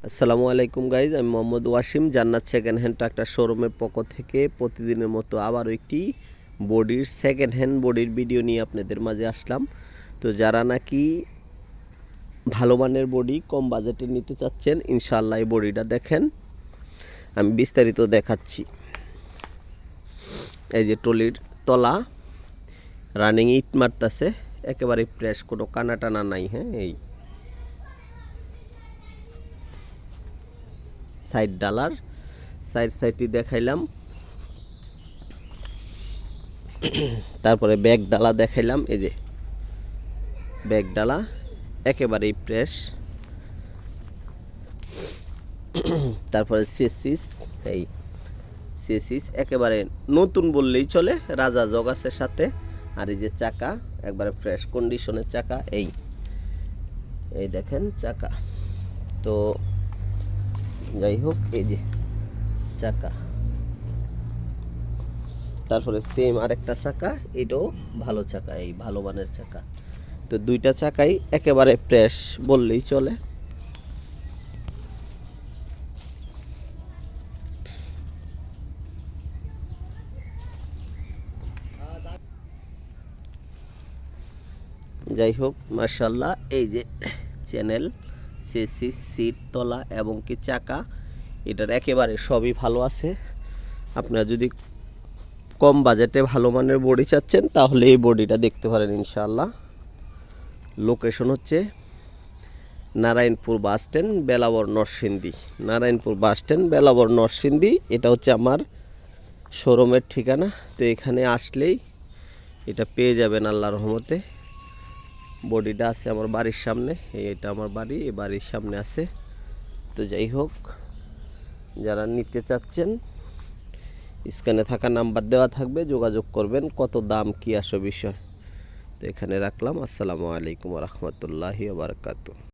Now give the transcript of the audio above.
আসসালামু আলাইকুম গাইজ, আমি মোহাম্মদ ওয়াসিম জান্নাত সেকেন্ড হ্যান্ড ট্রাক্টর শোরুমের পক্ষ থেকে প্রতিদিনের মতো আবারও একটি বডির সেকেন্ড হ্যান্ড বডির ভিডিও নিয়ে আপনাদের মাঝে আসলাম। তো যারা নাকি ভালো মানের বডি কম বাজেটে নিতে চাচ্ছেন, ইনশাআল্লাহ এই বডিটা দেখেন, আমি বিস্তারিত দেখাচ্ছি। এই যে ট্রলির তলা রানিং ইট মারতেছে, একেবারে ফ্রেশ, কোনো কানা টানা নাই। হ্যাঁ, এই সাইড ডালার সাইডটি দেখাইলাম, তারপরে ব্যাক ডালা দেখাইলাম। এই যে ব্যাক ডালা একেবারেই ফ্রেশ। তারপরে এই চেসিস একেবারে নতুন বললেই চলে, রাজা জগ আছে সাথে। আর এই যে চাকা একবারে ফ্রেশ কন্ডিশনের চাকা, এই দেখেন চাকা। তো যাই হোক, এই যে চাকা, তারপরে সেম আরেকটা চাকা, এটাও ভালো চাকা, এই ভালো মানের চাকা। তো দুইটা চাকাই একেবারে ফ্রেশ বললেই চলে। যাই হোক, মাশাআল্লাহ, এই যে চ্যানেল, চেসিস, সিট, তলা এবং কি চাকা, এটার একেবারে সবই ভালো আছে। আপনারা যদি কম বাজেটে ভালো মানের বডি চাচ্ছেন তাহলে এই বডিটা দেখতে পারেন ইনশাআল্লাহ। লোকেশন হচ্ছে নারায়ণপুর বাস স্ট্যান্ড, বেলাবর নরসিংদী। নারায়ণপুর বাস স্ট্যান্ড, বেলাবর নরসিংদী, এটা হচ্ছে আমার শোরুমের ঠিকানা। তো এখানে আসলেই এটা পেয়ে যাবেন আল্লাহর রহমতে। বডিটা আছে আমার বাড়ির সামনে, এটা আমার বাড়ি, এই বাড়ির সামনে আছে। তো যাই হোক, যারা নিতে চাচ্ছেন স্ক্রিনে থাকা নাম্বার দেওয়া থাকবে, যোগাযোগ করবেন, কত দাম কি আসে বিষয়। তো এখানে রাখলাম। আসসালামু আলাইকুম ওয়া রাহমাতুল্লাহি ওয়া বারাকাতুহু।